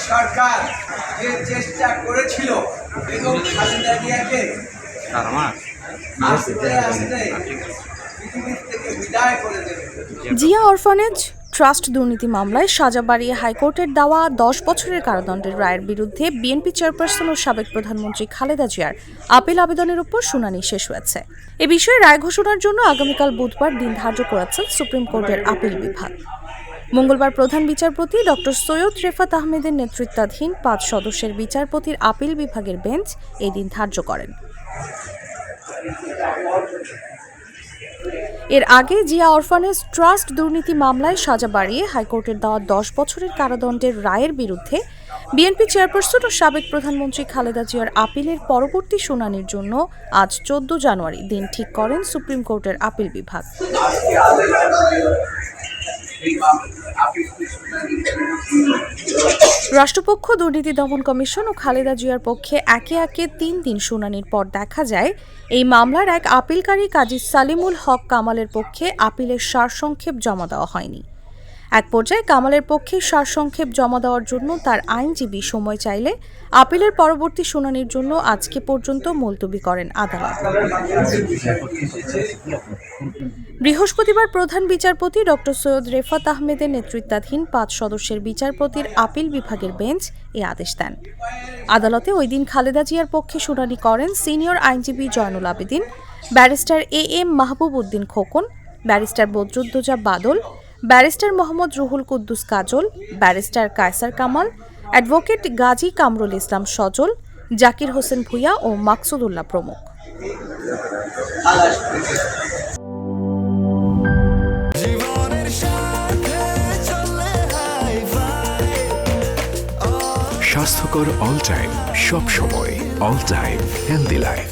সরকার যে চেষ্টা করেছিল বেগম খালেদা জিয়াকে আস্তে আস্তে পৃথিবীর থেকে বিদায় করে দেবে। জিয়া অরফানেজ ট্রাস্ট দুর্নীতি মামলায় সাজা বাড়িয়ে হাইকোর্টের দেওয়া 10 বছরের কারাদণ্ডের রায়ের বিরুদ্ধে বিএনপি চেয়ারপারসন ও সাবেক প্রধানমন্ত্রী খালেদা জিয়ার আপিল আবেদনের উপর শুনানি শেষ হয়েছে। এ বিষয়ে রায় ঘোষণার জন্য আগামীকাল বুধবার দিন ধার্য করেছেন সুপ্রিম কোর্টের আপিল বিভাগ। মঙ্গলবার প্রধান বিচারপতি ডক্টর সৈয়দ রেফাত আহমেদের নেতৃত্বাধীন 5 সদস্যের বিচারপতির আপিল বিভাগের বেঞ্চ এই দিন ধার্য করেন। এর আগে জিয়া অরফানেজ ট্রাস্ট দুর্নীতি মামলায় সাজা বাড়িয়ে হাইকোর্টের দেওয়া 10 বছরের কারাদণ্ডের রায়ের বিরুদ্ধে বিএনপি চেয়ারপারসন ও সাবেক প্রধানমন্ত্রী খালেদা জিয়ার আপিলের পরবর্তী শুনানির জন্য আজ 14 জানুয়ারি দিন ঠিক করেন সুপ্রিম কোর্টের আপিল বিভাগ। রাষ্ট্রপক্ষ, দুর্নীতি দমন কমিশন ও খালেদা জিয়ার পক্ষে একে একে 3 দিন শুনানির পর দেখা যায় এই মামলার এক আপিলকারী কাজী সালিমুল হক কামালের পক্ষে আপিলের সারসংক্ষেপ জমা দেওয়া হয়নি। এক পর্যায়ে কামালের পক্ষে সারসংক্ষেপ জমা দেওয়ার জন্য তার আইনজীবী সময় চাইলে আপিলের পরবর্তী শুনানির জন্য আজকে পর্যন্ত মুলতবি করেন আদালত। বৃহস্পতিবার প্রধান বিচারপতি ডক্টর সৈয়দ রেফাত আহমেদের নেতৃত্বাধীন 5 সদস্যের বিচারপতির আপিল বিভাগের বেঞ্চ এ আদেশ দেন। আদালতে ওই দিন খালেদা জিয়ার পক্ষে শুনানি করেন সিনিয়র আইনজীবী Zainul Abedin, barrister AM Mahbub Uddin Khokon, barrister Badruddoza Badal, barrister Mohammad Ruhul Quddus Kajal, barrister Kaiser Kamal, advocate Gazi Kamrul Islam Sajal, Zakir Hossain Bhuiyan ও মাকসুদুল্লাহ প্রমুখ। স্বাস্থ্যকর অল টাইম, সব সময় অল টাইম হেলদি লাইফ।